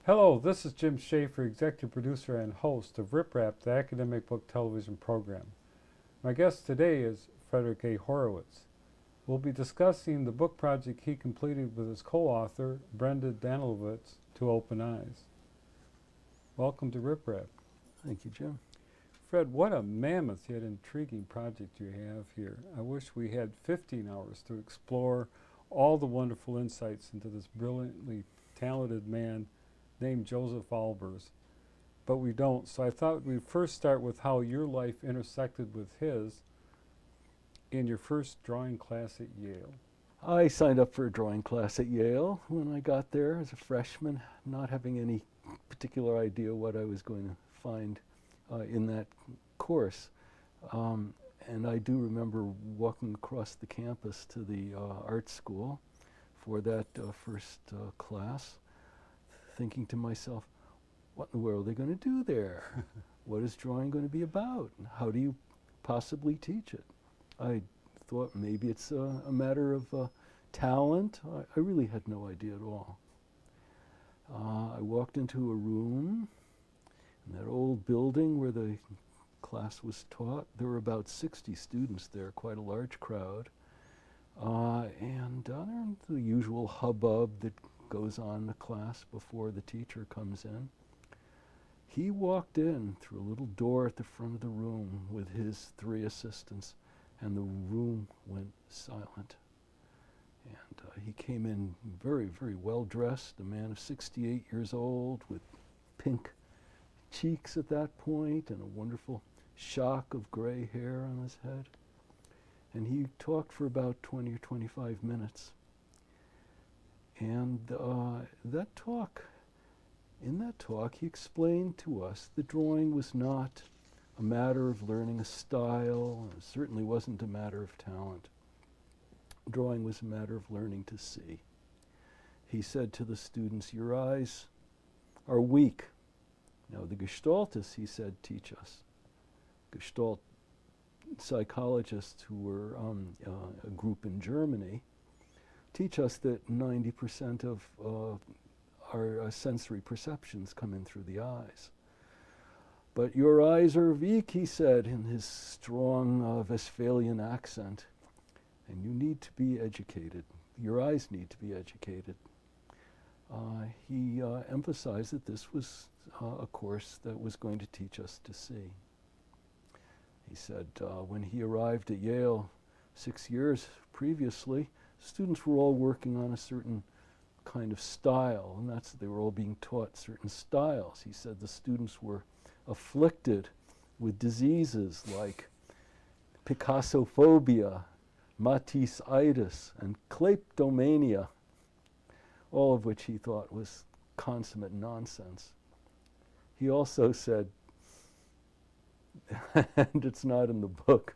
Hello, this is Jim Schaefer, executive producer and host of Rip Rap, the academic book television program. My guest today is Frederick A. Horowiz. We'll be discussing the book project he completed with his co-author, Brenda Danilowitz, To Open Eyes. Welcome to Rip Rap. Thank you, Jim. Fred, what a mammoth yet intriguing project you have here. I wish we had 15 hours to explore all the wonderful insights into this brilliantly talented man named Joseph Albers, but we don't. So I thought we'd first start with how your life intersected with his in your first drawing class at Yale. I signed up for a drawing class at Yale when I got there as a freshman, not having any particular idea what I was going to find in that course. And I do remember walking across the campus to the art school for that first class, thinking to myself, what in the world are they going to do there? What is drawing going to be about? How do you possibly teach it? I thought maybe it's a matter of talent. I really had no idea at all. I walked into a room in that old building where the class was taught. There were about 60 students there, quite a large crowd. And there the usual hubbub that goes on in the class before the teacher comes in. He walked in through a little door at the front of the room with his 3 assistants, and the room went silent. And he came in very, very well dressed, a man of 68 years old with pink cheeks at that point and a wonderful shock of gray hair on his head. And he talked for about 20 or 25 minutes. And in that talk, he explained to us that drawing was not a matter of learning a style, and it certainly wasn't a matter of talent. Drawing was a matter of learning to see. He said to the students, your eyes are weak. Now the Gestaltists, he said, teach us. Gestalt psychologists who were a group in Germany teach us that 90% of our sensory perceptions come in through the eyes. But your eyes are weak, he said in his strong Westphalian accent, and you need to be educated. Your eyes need to be educated. He emphasized that this was a course that was going to teach us to see. He said when he arrived at Yale 6 years previously, students were all working on a certain kind of style, and they were all being taught certain styles. He said the students were afflicted with diseases like Picassophobia, Matisse-itis, and kleptomania, all of which he thought was consummate nonsense. He also said, and it's not in the book,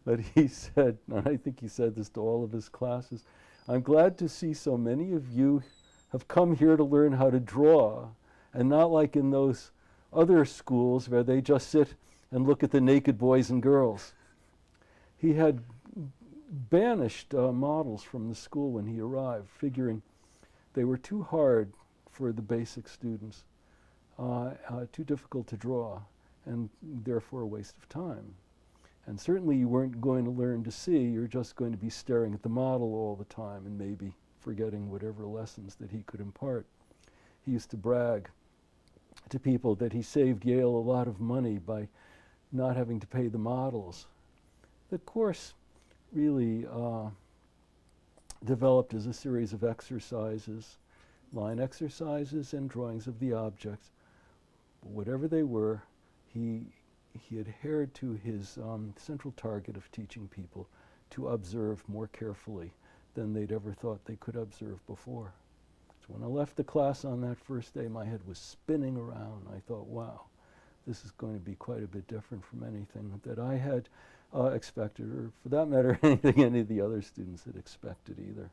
but he said, and I think he said this to all of his classes, I'm glad to see so many of you have come here to learn how to draw, and not like in those other schools where they just sit and look at the naked boys and girls. He had banished models from the school when he arrived, figuring they were too hard for the basic students, too difficult to draw, and therefore a waste of time. And certainly you weren't going to learn to see, you're just going to be staring at the model all the time and maybe forgetting whatever lessons that he could impart. He used to brag to people that he saved Yale a lot of money by not having to pay the models. The course really developed as a series of exercises, line exercises and drawings of the objects. But whatever they were, he adhered to his central target of teaching people to observe more carefully than they'd ever thought they could observe before. So when I left the class on that first day, my head was spinning around. I thought, wow, this is going to be quite a bit different from anything that I had expected, or for that matter, anything any of the other students had expected either.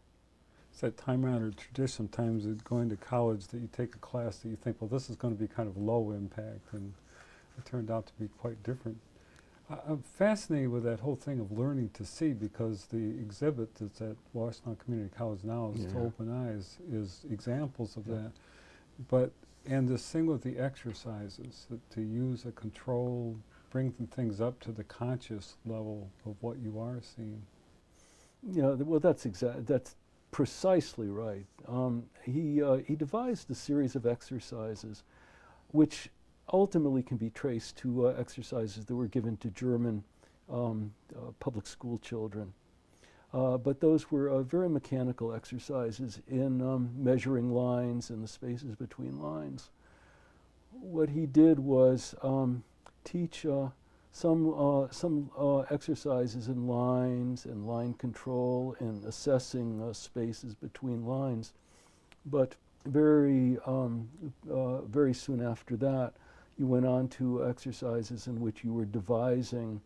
It's that time-honored tradition sometimes of going to college that you take a class that you think, well, this is going to be kind of low impact, and it turned out to be quite different. I'm fascinated with that whole thing of learning to see, because the exhibit that's at Washington Community College now is To Open Eyes, is examples of that. And this thing with the exercises, that to use a control, bring the things up to the conscious level of what you are seeing. Yeah, well, that's precisely right. He devised a series of exercises, which ultimately can be traced to exercises that were given to German public school children. But those were very mechanical exercises in measuring lines and the spaces between lines. What he did was teach some exercises in lines and line control and assessing spaces between lines. But very soon after that, you went on to exercises in which you were devising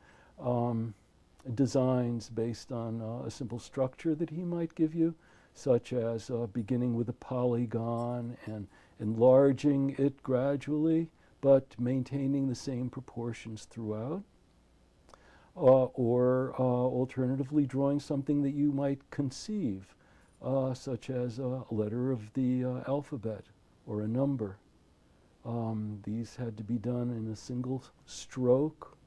designs based on a simple structure that he might give you, such as beginning with a polygon and enlarging it gradually, but maintaining the same proportions throughout. Or alternatively, drawing something that you might conceive, such as a letter of the alphabet or a number. These had to be done in a single stroke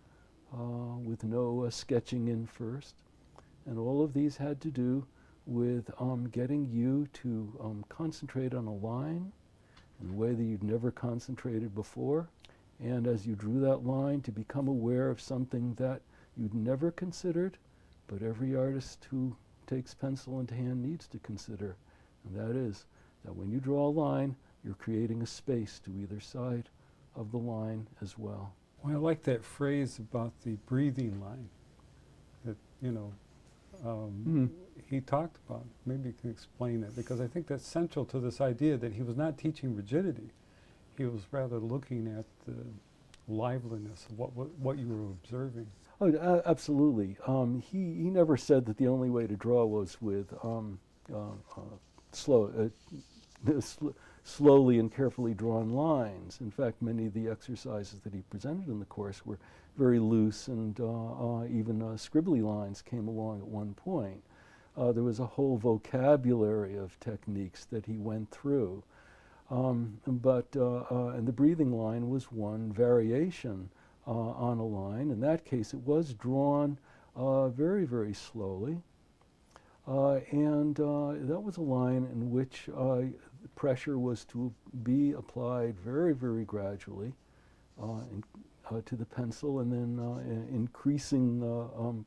with no sketching in first. And all of these had to do with getting you to concentrate on a line in a way that you'd never concentrated before. And as you drew that line, to become aware of something that you'd never considered, but every artist who takes pencil into hand needs to consider. And that is that when you draw a line, you're creating a space to either side of the line as well. Well, I like that phrase about the breathing line that, he talked about. Maybe you can explain it, because I think that's central to this idea that he was not teaching rigidity. He was rather looking at the liveliness of what you were observing. Oh, absolutely. He never said that the only way to draw was with slowly and carefully drawn lines. In fact, many of the exercises that he presented in the course were very loose, and even scribbly lines came along at one point. There was a whole vocabulary of techniques that he went through. And the breathing line was one variation on a line. In that case, it was drawn very, very slowly. And that was a line in which pressure was to be applied very, very gradually to the pencil, and then increasing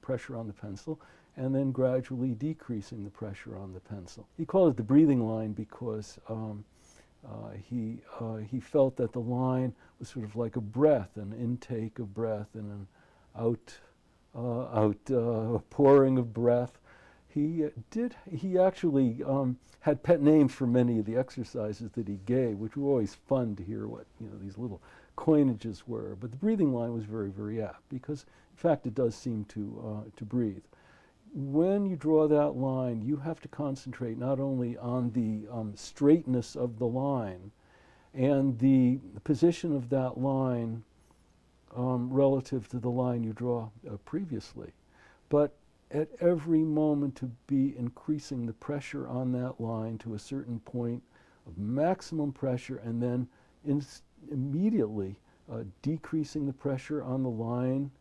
pressure on the pencil, and then gradually decreasing the pressure on the pencil. He called it the breathing line because he felt that the line was sort of like a breath, an intake of breath and an pouring of breath. He actually had pet names for many of the exercises that he gave, which were always fun to hear what these little coinages were. But the breathing line was very, very apt because, in fact, it does seem to breathe. When you draw that line, you have to concentrate not only on the straightness of the line and the position of that line relative to the line you draw previously, but at every moment to be increasing the pressure on that line to a certain point of maximum pressure, and then immediately decreasing the pressure on the line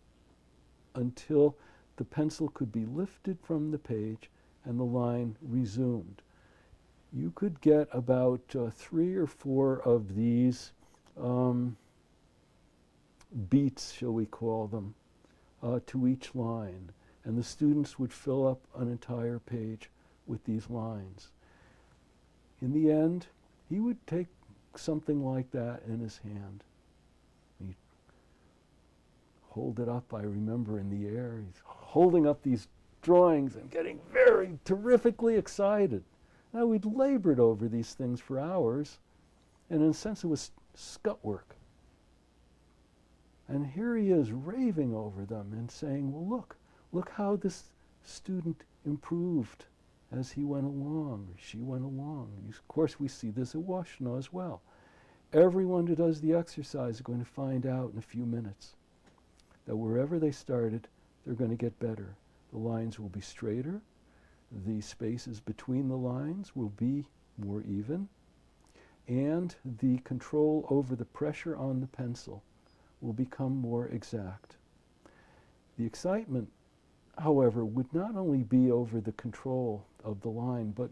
until the pencil could be lifted from the page and the line resumed. You could get about 3 or 4 of these beats, shall we call them, to each line. And the students would fill up an entire page with these lines. In the end, he would take something like that in his hand. He'd hold it up, I remember, in the air. He's holding up these drawings and getting very terrifically excited. Now, we'd labored over these things for hours, and in a sense it was scut work. And here he is raving over them and saying, well, look how this student improved as he went along, or she went along. Of course, we see this at Washtenaw as well. Everyone who does the exercise is going to find out in a few minutes that wherever they started, they're going to get better. The lines will be straighter. The spaces between the lines will be more even. and the control over the pressure on the pencil will become more exact. The excitement, however, would not only be over the control of the line, but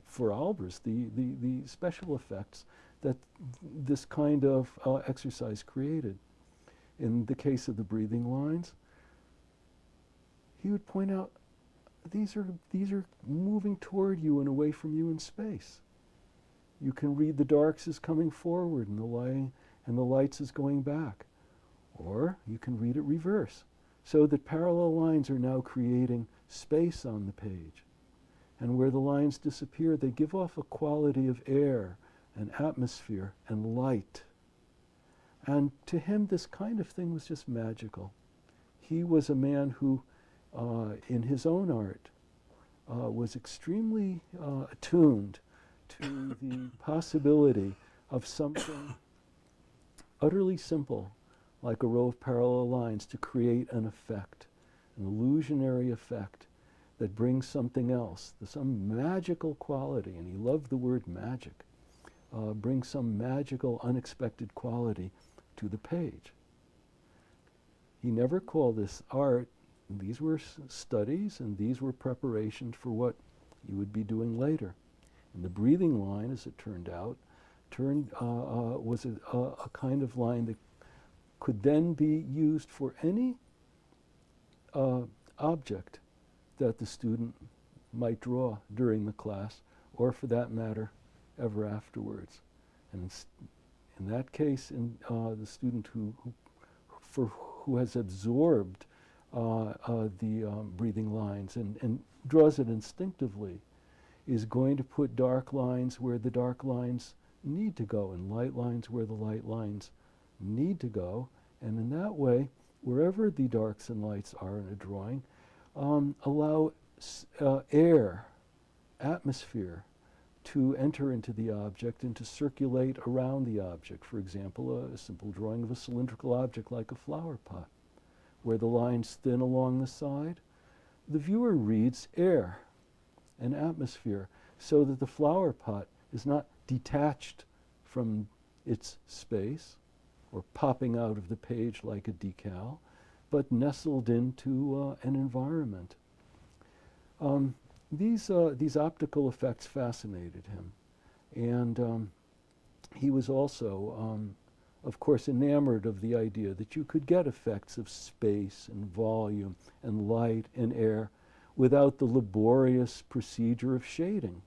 for Albers, the special effects that this kind of exercise created. In the case of the breathing lines, he would point out, these are moving toward you and away from you in space. You can read the darks as coming forward and the lights as going back. Or you can read it reverse, so that parallel lines are now creating space on the page. And where the lines disappear, they give off a quality of air and atmosphere and light. And to him, this kind of thing was just magical. He was a man who, in his own art, was extremely attuned to the possibility of something utterly simple, like a row of parallel lines, to create an effect, an illusionary effect that brings something else, some magical quality, and he loved the word magic, brings some magical, unexpected quality to the page. He never called this art. These were studies, and these were preparations for what you would be doing later. And the breathing line, as it turned out, was a kind of line that could then be used for any object that the student might draw during the class, or for that matter, ever afterwards. And in that case, the student who has absorbed the breathing lines and draws it instinctively is going to put dark lines where the dark lines need to go and light lines where the light lines need to go. And in that way, wherever the darks and lights are in a drawing, allow air, atmosphere, to enter into the object and to circulate around the object. For example, a simple drawing of a cylindrical object like a flower pot, where the lines thin along the side. The viewer reads air and atmosphere, so that the flower pot is not detached from its space or popping out of the page like a decal, but nestled into an environment. These optical effects fascinated him, and he was also, of course, enamored of the idea that you could get effects of space and volume and light and air without the laborious procedure of shading,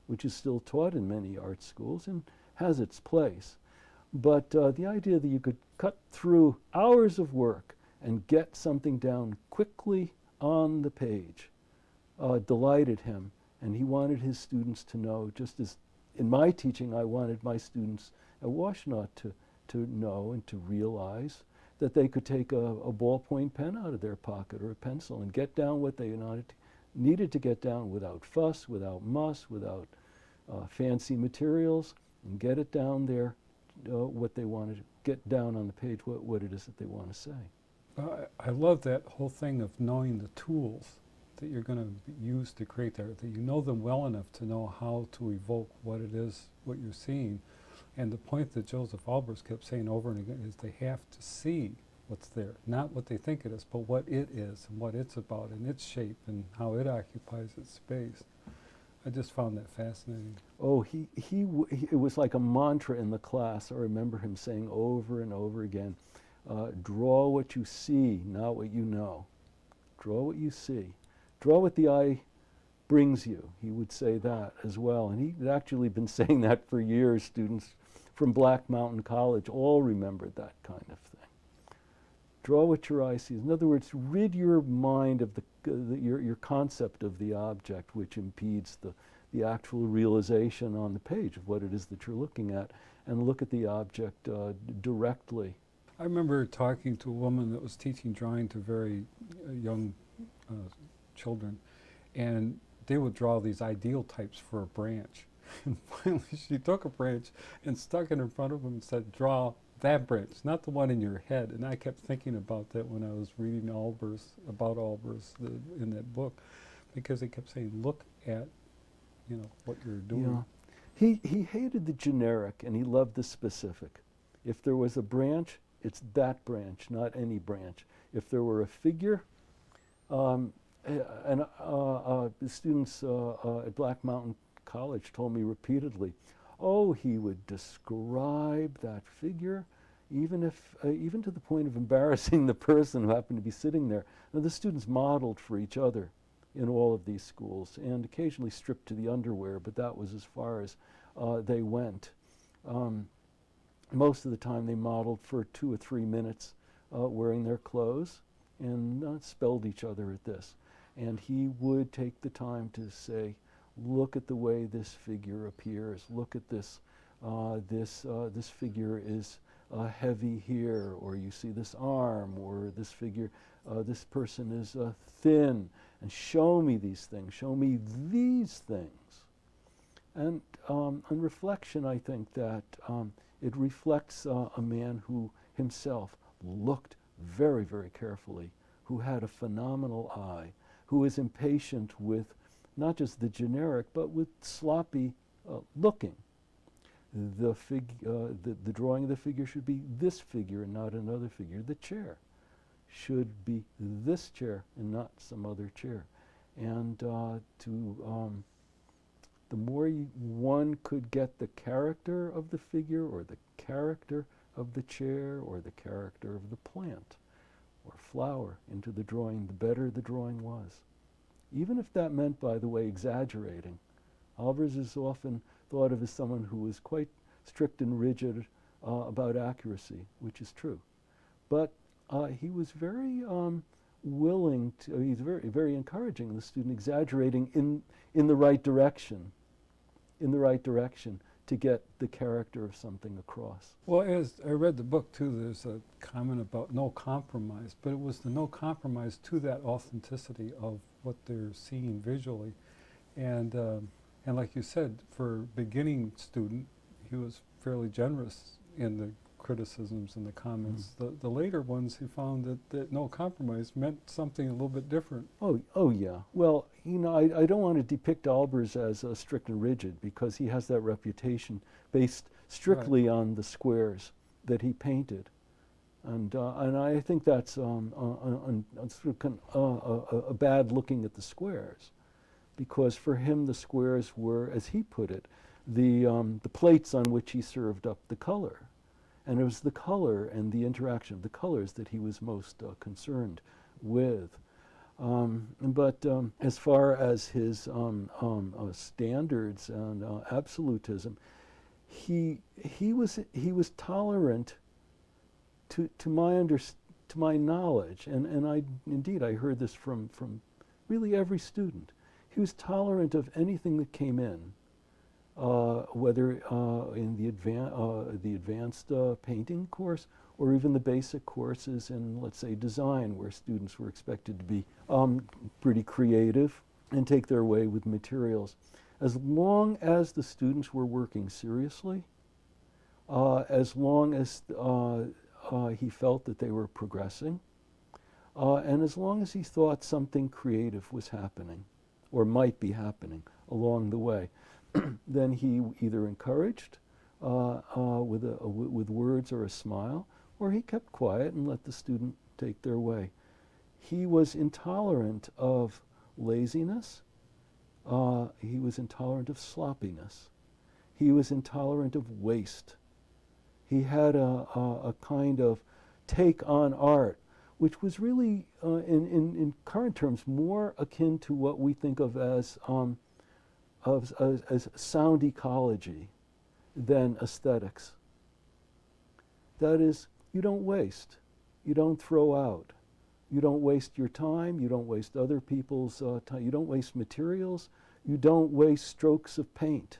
which is still taught in many art schools and has its place. But the idea that you could cut through hours of work and get something down quickly on the page delighted him, and he wanted his students to know, just as in my teaching I wanted my students at Washtenaw to know and to realize that they could take a ballpoint pen out of their pocket or a pencil and get down what they needed to get down without fuss, without muss, without fancy materials, and get it down there, what they wanted to get down on the page, what it is that they want to say. I love that whole thing of knowing the tools that you're going to use to create that you know them well enough to know how to evoke what it is, what you're seeing. And the point that Joseph Albers kept saying over and again is they have to see what's there, not what they think it is, but what it is and what it's about and its shape and how it occupies its space. I just found that fascinating. Oh, it was like a mantra in the class. I remember him saying over and over again, draw what you see, not what you know. Draw what you see. Draw what the eye brings you. He would say that as well. And he'd actually been saying that for years. Students from Black Mountain College all remembered that kind of thing. Draw what your eye sees. In other words, rid your mind of your concept of the object, which impedes the actual realization on the page of what it is that you're looking at, and look at the object directly. I remember talking to a woman that was teaching drawing to very young children, and they would draw these ideal types for a branch. And finally she took a branch and stuck it in front of them and said, draw that branch, not the one in your head. And I kept thinking about that when I was reading about Albers in that book, because they kept saying, look at, what you're doing. He hated the generic and he loved the specific. If there was a branch, it's that branch, not any branch. If there were a figure, the students at Black Mountain College told me repeatedly, oh, he would describe that figure, even to the point of embarrassing the person who happened to be sitting there. Now, the students modeled for each other in all of these schools, and occasionally stripped to the underwear, but that was as far as they went. Most of the time they modeled for 2 or 3 minutes wearing their clothes, and spelled each other at this. And he would take the time to say, look at the way this figure appears, look at this, this figure is heavy here, or you see this arm, or this figure, this person is thin, and show me these things, show me these things. And on reflection, I think that it reflects a man who himself looked very, very carefully, who had a phenomenal eye, who was impatient with not just the generic, but with sloppy looking. The drawing of the figure should be this figure and not another figure. The chair should be this chair and not some other chair. And the more one could get the character of the figure, or the character of the chair, or the character of the plant or flower into the drawing, the better the drawing was. Even if that meant, by the way, exaggerating. Albers is often thought of as someone who was quite strict and rigid about accuracy, which is true. But he was very willing to, he's very, very encouraging the student exaggerating in the right direction, to get the character of something across. Well, as I read the book too, there's a comment about no compromise, but it was the no compromise to that authenticity of what they're seeing visually. And like you said, for a beginning student, he was fairly generous in the criticisms and the comments. The later ones, he found that no compromise meant something a little bit different. Oh yeah. Well, you know, I don't want to depict Albers as strict and rigid, because he has that reputation based strictly on the squares that he painted. And I think that's sort of a bad looking at the squares, because for him the squares were, as he put it, the plates on which he served up the color. And it was the color and the interaction of the colors that he was most concerned with. But as far as his standards and absolutism, he was tolerant to my knowledge, and I heard this from really every student. He was tolerant of anything that came in. Whether in the advanced painting course, or even the basic courses in, let's say, design, where students were expected to be pretty creative and take their way with materials. As long as the students were working seriously, as long as he felt that they were progressing, and as long as he thought something creative was happening, or might be happening along the way, then he either encouraged with words or a smile, or he kept quiet and let the student take their way. He was intolerant of laziness. He was intolerant of sloppiness. He was intolerant of waste. He had a kind of take on art, which was really, in current terms, more akin to what we think of as sound ecology than aesthetics. That is, you don't waste, you don't throw out, you don't waste your time, you don't waste other people's time, you don't waste materials, you don't waste strokes of paint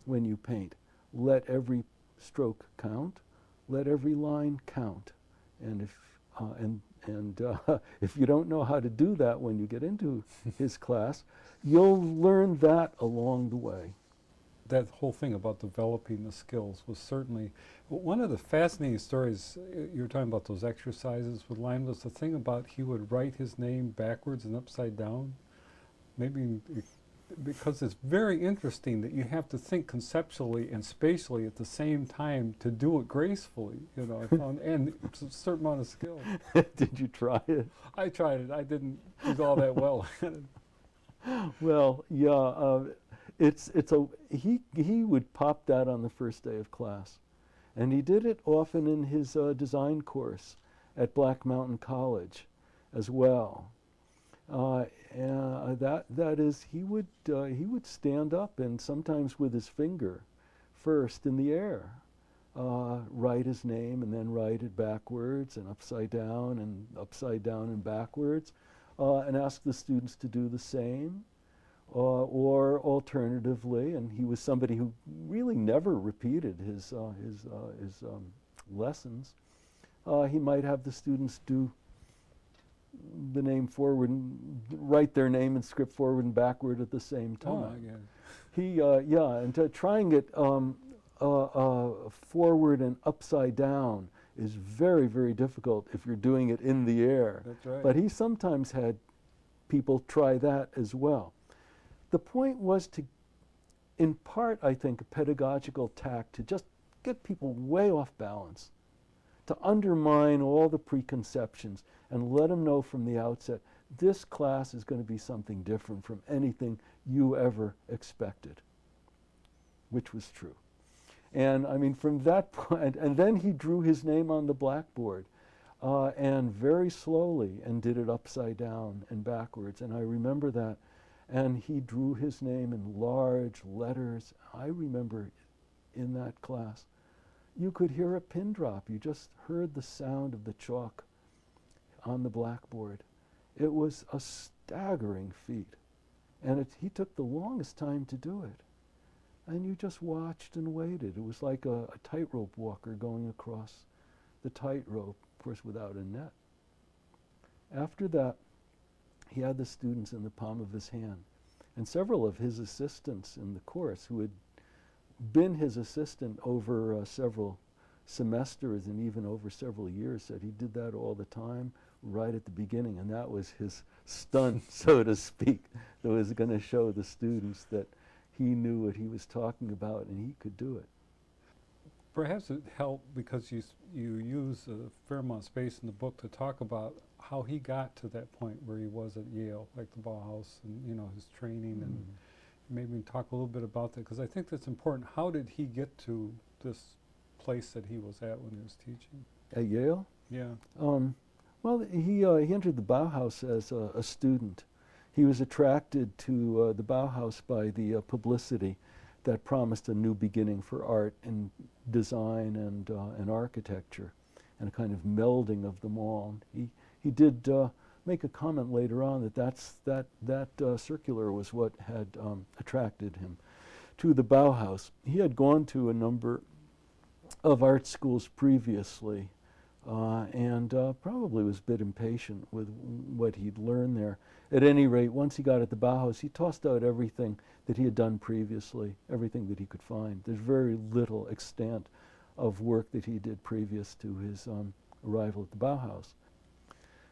when you paint. Let every stroke count, let every line count. And if you don't know how to do that when you get into his class, you'll learn that along the way. That whole thing about developing the skills was certainly one of the fascinating stories. You were talking about those exercises with line, was the thing about he would write his name backwards and upside down. Maybe because it's very interesting that you have to think conceptually and spatially at the same time to do it gracefully, you know, I found, and it's a certain amount of skill. Did you try it? I tried it. I didn't do all that well. Well, yeah, he would pop that on the first day of class, and he did it often in his design course at Black Mountain College as well. That is, he would stand up and sometimes with his finger first in the air write his name and then write it backwards and upside down and backwards, and ask the students to do the same. Or alternatively, and he was somebody who really never repeated his lessons, he might have the students do the name forward and write their name in script forward and backward at the same time. Oh my God. And trying it forward and upside down is very, very difficult if you're doing it in the air. That's right. But he sometimes had people try that as well. The point was to, in part, I think, a pedagogical tact to just get people way off balance, to undermine all the preconceptions and let them know from the outset, this class is going to be something different from anything you ever expected, which was true. And I mean, from that point, and then he drew his name on the blackboard, and very slowly, and did it upside down and backwards. And I remember that. And he drew his name in large letters. I remember in that class, you could hear a pin drop. You just heard the sound of the chalk on the blackboard. It was a staggering feat. And he took the longest time to do it. And you just watched and waited. It was like a tightrope walker going across the tightrope, of course, without a net. After that, he had the students in the palm of his hand. And several of his assistants in the course, who had been his assistant over several semesters and even over several years, said he did that all the time, right at the beginning. And that was his stunt, so to speak, that was going to show the students that he knew what he was talking about and he could do it. Perhaps it helped because you use a fair amount of space in the book to talk about how he got to that point where he was at Yale, like the Bauhaus and, you know, his training, and maybe talk a little bit about that, because I think that's important. How did he get to this place that he was at when he was teaching? At Yale? Yeah. Well, he entered the Bauhaus as a student. He was attracted to the Bauhaus by the publicity that promised a new beginning for art and design and architecture, and a kind of melding of them all. He did make a comment later on that circular was what had attracted him to the Bauhaus. He had gone to a number of art schools previously, and probably was a bit impatient with what he'd learned there. At any rate, once he got at the Bauhaus, he tossed out everything that he had done previously, everything that he could find. There's very little extant of work that he did previous to his arrival at the Bauhaus.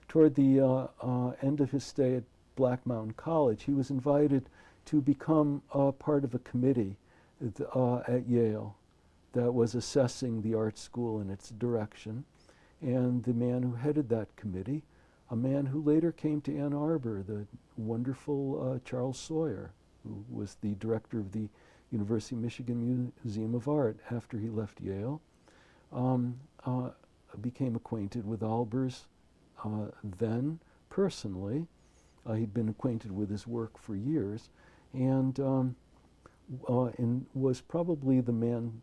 Toward the end of his stay at Black Mountain College, he was invited to become part of a committee at Yale that was assessing the art school and its direction. And the man who headed that committee, a man who later came to Ann Arbor, the wonderful Charles Sawyer, who was the director of the University of Michigan Museum of Art after he left Yale, became acquainted with Albers then personally. He'd been acquainted with his work for years, and was probably the man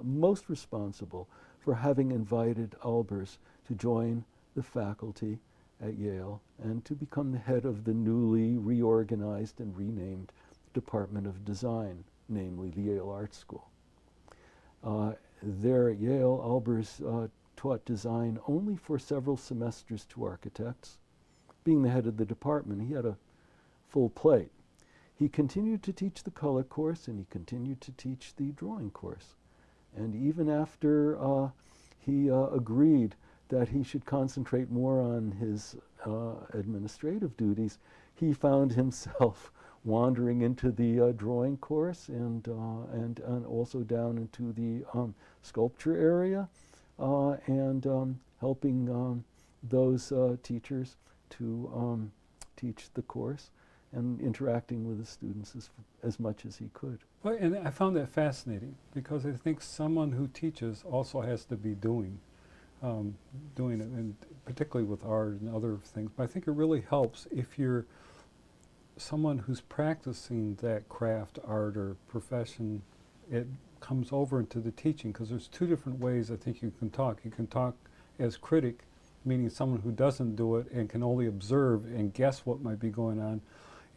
most responsible for having invited Albers to join the faculty at Yale and to become the head of the newly reorganized and renamed Department of Design, namely the Yale Art School. There at Yale, Albers taught design only for several semesters to architects. Being the head of the department, he had a full plate. He continued to teach the color course, and he continued to teach the drawing course. And even after he agreed that he should concentrate more on his administrative duties, he found himself wandering into the drawing course and also down into the sculpture area and helping those teachers to teach the course and interacting with the students as much as he could. Well, and I found that fascinating because I think someone who teaches also has to be doing it, and particularly with art and other things. But I think it really helps if you're someone who's practicing that craft, art, or profession. It comes over into the teaching because there's two different ways I think you can talk. You can talk as critic, meaning someone who doesn't do it and can only observe and guess what might be going on,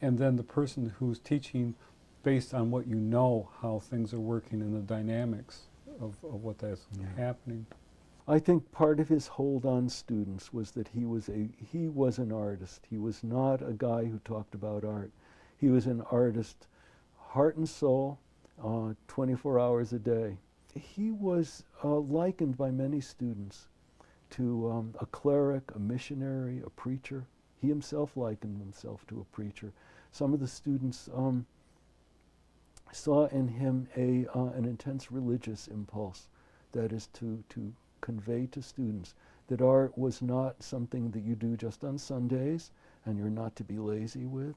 and then the person who's teaching based on what you know, how things are working and the dynamics of what that's happening. I think part of his hold on students was that he was an artist. He was not a guy who talked about art. He was an artist, heart and soul, 24 hours a day. He was likened by many students to a cleric, a missionary, a preacher. He himself likened himself to a preacher. Some of the students saw in him an intense religious impulse, that is to convey to students that art was not something that you do just on Sundays, and you're not to be lazy with,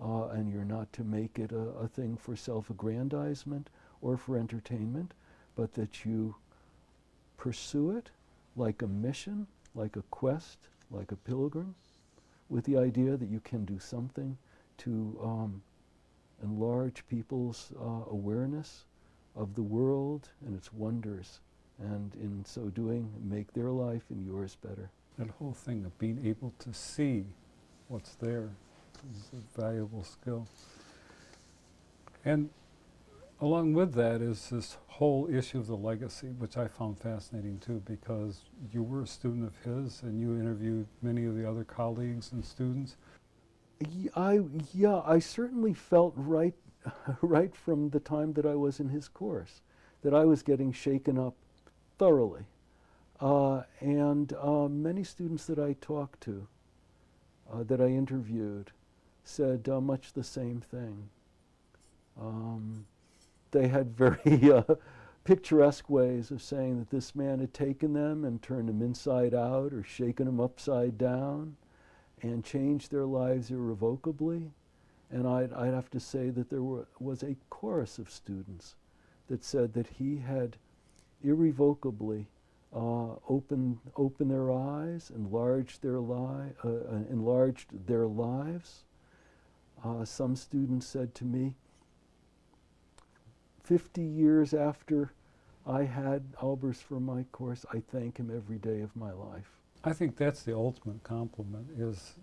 and you're not to make it a thing for self-aggrandizement or for entertainment, but that you pursue it like a mission, like a quest, like a pilgrim, with the idea that you can do something to enlarge people's awareness of the world and its wonders, and in so doing, make their life and yours better. That whole thing of being able to see what's there is a valuable skill. And along with that is this whole issue of the legacy, which I found fascinating too, because you were a student of his and you interviewed many of the other colleagues and students. I certainly felt right from the time that I was in his course that I was getting shaken up thoroughly. And many students that I talked to, that I interviewed, said much the same thing. They had very picturesque ways of saying that this man had taken them and turned them inside out or shaken them upside down and changed their lives irrevocably. And I'd have to say that there was a chorus of students that said that he had irrevocably opened their eyes, enlarged their lives. Some students said to me, 50 years after I had Albers for my course, I thank him every day of my life. I think that's the ultimate compliment, is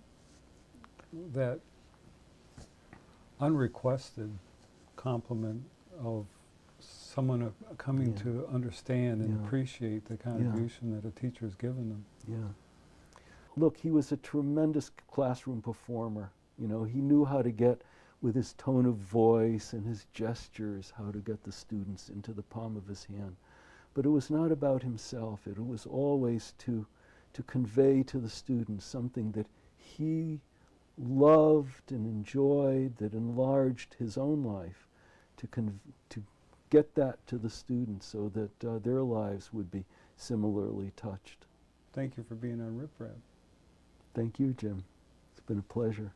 that unrequested compliment of someone coming to understand and appreciate the contribution that a teacher has given them. Yeah. Look, he was a tremendous classroom performer. You know, he knew how to get, with his tone of voice and his gestures, how to get the students into the palm of his hand. But it was not about himself. It was always to convey to the students something that he loved and enjoyed, that enlarged his own life, to get that to the students so that their lives would be similarly touched. Thank you for being on Rip Rap. Thank you, Jim. It's been a pleasure.